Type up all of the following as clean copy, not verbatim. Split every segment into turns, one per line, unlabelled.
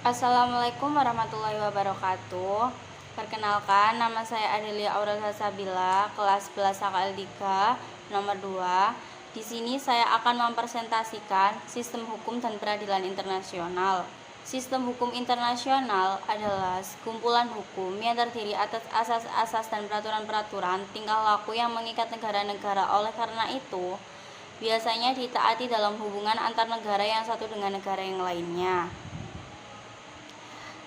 Assalamualaikum warahmatullahi wabarakatuh. Perkenalkan, nama saya Adelia Aurel Hasabila, kelas 11 HKL 3, nomor 2. Di sini saya akan mempresentasikan sistem hukum dan peradilan internasional. Sistem hukum internasional adalah sekumpulan hukum yang terdiri atas asas-asas dan peraturan-peraturan tingkah laku yang mengikat negara-negara. Oleh karena itu, biasanya ditaati dalam hubungan antar negara yang satu dengan negara yang lainnya.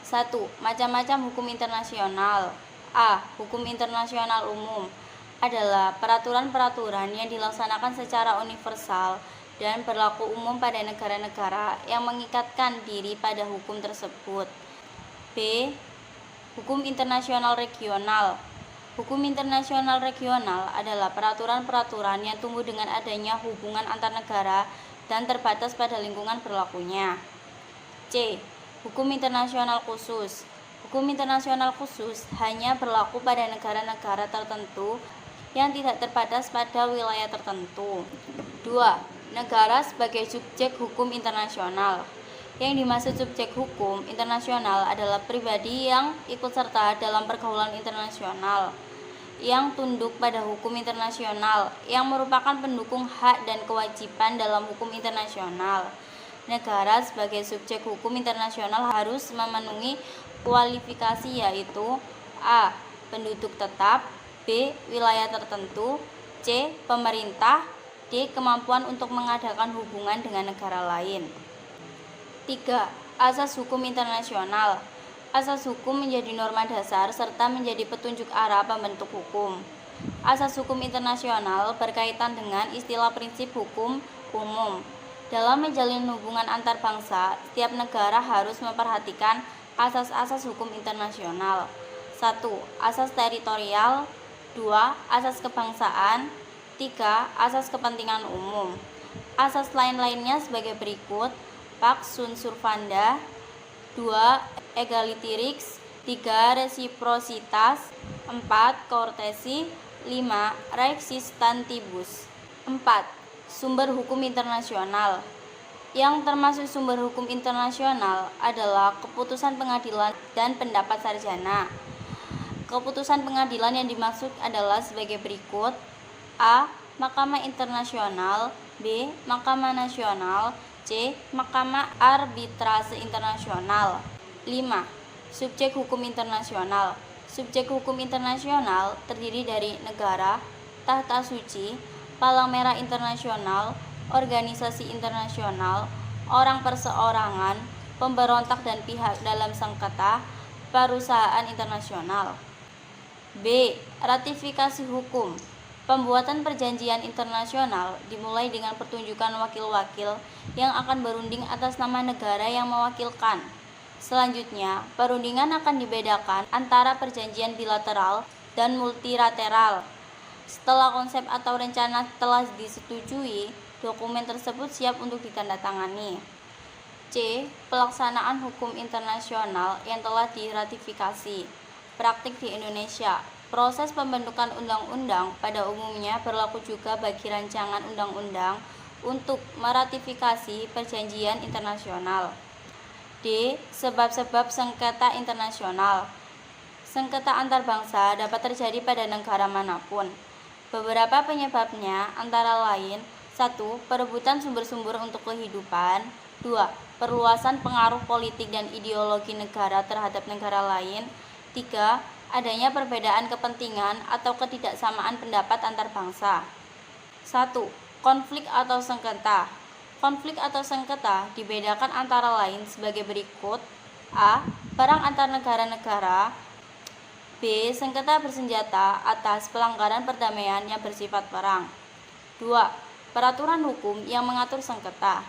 1. Macam-macam hukum internasional. A. Hukum internasional umum adalah peraturan-peraturan yang dilaksanakan secara universal dan berlaku umum pada negara-negara yang mengikatkan diri pada hukum tersebut. B. Hukum internasional regional. Hukum internasional regional adalah peraturan-peraturan yang tumbuh dengan adanya hubungan antar negara dan terbatas pada lingkungan berlakunya. C. Hukum internasional khusus. Hukum internasional khusus hanya berlaku pada negara-negara tertentu yang tidak terbatas pada wilayah tertentu. 2. Negara sebagai subjek hukum internasional. Yang dimaksud subjek hukum internasional adalah pribadi yang ikut serta dalam pergaulan internasional, yang tunduk pada hukum internasional, yang merupakan pendukung hak dan kewajiban dalam hukum internasional. Negara sebagai subjek hukum internasional harus memenuhi kualifikasi yaitu A. Penduduk tetap, B. Wilayah tertentu, C. Pemerintah, D. Kemampuan untuk mengadakan hubungan dengan negara lain. 3. Asas hukum internasional. Asas hukum menjadi norma dasar serta menjadi petunjuk arah pembentuk hukum. Asas hukum internasional berkaitan dengan istilah prinsip hukum umum. Dalam menjalin hubungan antar bangsa, setiap negara harus memperhatikan asas-asas hukum internasional. 1. Asas teritorial. 2. Asas kebangsaan. 3. Asas kepentingan umum. Asas lain-lainnya sebagai berikut: Pax sunt servanda. 2. Egalitarisme. 3. Resiprositas. 4. Courtesy. 5. Res stantibus. 4. Sumber hukum internasional. Yang termasuk sumber hukum internasional adalah keputusan pengadilan dan pendapat sarjana. Keputusan pengadilan yang dimaksud adalah sebagai berikut: A. Mahkamah Internasional. B. Mahkamah Nasional. C. Mahkamah Arbitrase Internasional. 5. Subjek hukum internasional. Subjek hukum internasional terdiri dari negara, tahta suci, palang merah internasional, organisasi internasional, orang perseorangan, pemberontak dan pihak dalam sengketa, perusahaan internasional. B. Ratifikasi hukum. Pembuatan perjanjian internasional dimulai dengan pertunjukan wakil-wakil yang akan berunding atas nama negara yang mewakilkan. Selanjutnya, perundingan akan dibedakan antara perjanjian bilateral dan multilateral. Setelah konsep atau rencana telah disetujui, dokumen tersebut siap untuk ditandatangani. C. Pelaksanaan hukum internasional yang telah diratifikasi. Praktik di Indonesia. Proses pembentukan undang-undang pada umumnya berlaku juga bagi rancangan undang-undang untuk meratifikasi perjanjian internasional. D. Sebab-sebab sengketa internasional. Sengketa antar bangsa dapat terjadi pada negara manapun. Beberapa penyebabnya antara lain: 1. Perebutan sumber-sumber untuk kehidupan. 2. Perluasan pengaruh politik dan ideologi negara terhadap negara lain. 3. Adanya perbedaan kepentingan atau ketidaksamaan pendapat antar bangsa. 1. Konflik atau sengketa. Konflik atau sengketa dibedakan antara lain sebagai berikut: A. Perang antar negara-negara. B. Sengketa bersenjata atas pelanggaran perdamaian yang bersifat perang. 2. Peraturan hukum yang mengatur sengketa.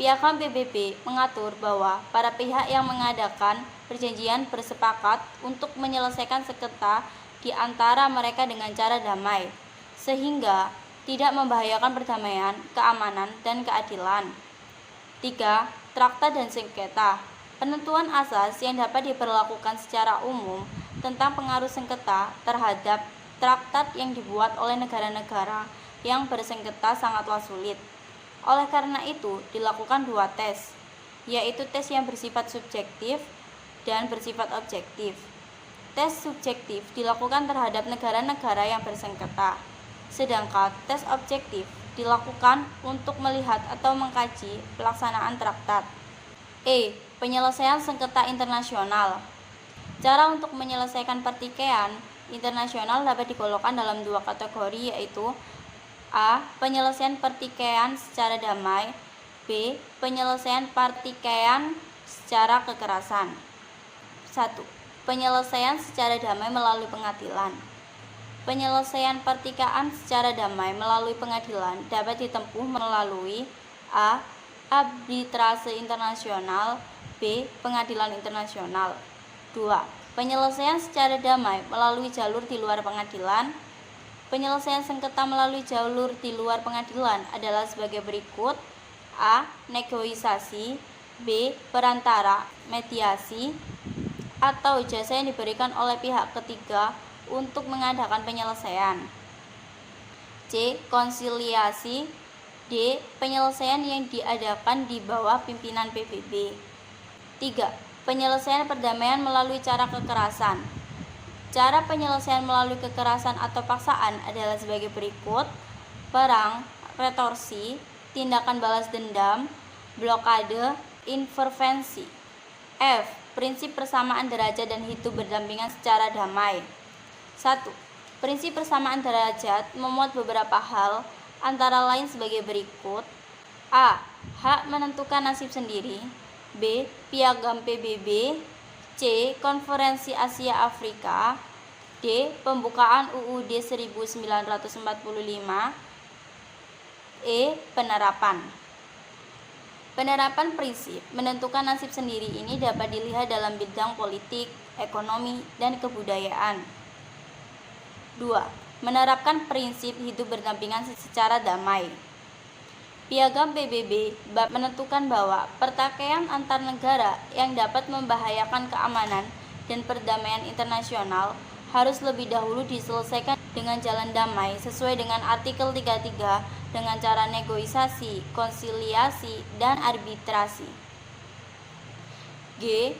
Piagam PBB mengatur bahwa para pihak yang mengadakan perjanjian bersepakat untuk menyelesaikan sengketa di antara mereka dengan cara damai, sehingga tidak membahayakan perdamaian, keamanan, dan keadilan. 3. Traktat dan sengketa. Penentuan asas yang dapat diberlakukan secara umum tentang pengaruh sengketa terhadap traktat yang dibuat oleh negara-negara yang bersengketa sangatlah sulit. Oleh karena itu, dilakukan 2 tes. yaitu tes yang bersifat subjektif dan bersifat objektif. Tes subjektif dilakukan terhadap negara-negara yang bersengketa, sedangkan tes objektif dilakukan untuk melihat atau mengkaji pelaksanaan traktat. Penyelesaian sengketa internasional. Cara untuk menyelesaikan pertikaian internasional dapat digolongkan dalam dua kategori, yaitu A. Penyelesaian pertikaian secara damai. B. Penyelesaian pertikaian secara kekerasan. 1. Penyelesaian secara damai melalui pengadilan. Penyelesaian pertikaian secara damai melalui pengadilan dapat ditempuh melalui A. Arbitrase internasional. B. Pengadilan internasional. 2. Penyelesaian secara damai melalui jalur di luar pengadilan. Penyelesaian sengketa melalui jalur di luar pengadilan adalah sebagai berikut. A. Negosiasi. B. Perantara, mediasi, atau jasa yang diberikan oleh pihak ketiga untuk mengadakan penyelesaian. C. Konsiliasi. D. Penyelesaian yang diadakan di bawah pimpinan PBB. 3. Penyelesaian perdamaian melalui cara kekerasan. Cara penyelesaian melalui kekerasan atau paksaan adalah sebagai berikut: perang, retorsi, tindakan balas dendam, blokade, intervensi. F. Prinsip persamaan derajat dan hidup berdampingan secara damai. 1. Prinsip persamaan derajat memuat beberapa hal, antara lain sebagai berikut: A. Hak menentukan nasib sendiri. B. Piagam PBB. C. Konferensi Asia Afrika. D. Pembukaan UUD 1945. E. Penerapan. Penerapan prinsip menentukan nasib sendiri ini dapat dilihat dalam bidang politik, ekonomi, dan kebudayaan. 2. Menerapkan prinsip hidup berdampingan secara damai. Piagam PBB bab menentukan bahwa pertikaian antar negara yang dapat membahayakan keamanan dan perdamaian internasional harus lebih dahulu diselesaikan dengan jalan damai sesuai dengan artikel 33 dengan cara negosiasi, konsiliasi, dan arbitrasi. G.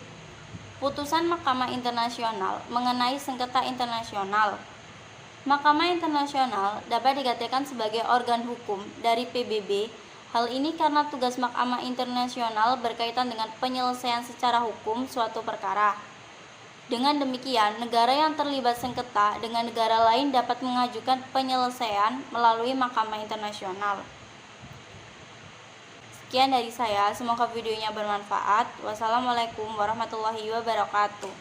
Putusan Mahkamah Internasional mengenai sengketa internasional. Mahkamah Internasional dapat dikatakan sebagai organ hukum dari PBB. Hal ini karena tugas Mahkamah Internasional berkaitan dengan penyelesaian secara hukum suatu perkara. Dengan demikian, negara yang terlibat sengketa dengan negara lain dapat mengajukan penyelesaian melalui Mahkamah Internasional. Sekian dari saya, semoga videonya bermanfaat. Wassalamualaikum warahmatullahi wabarakatuh.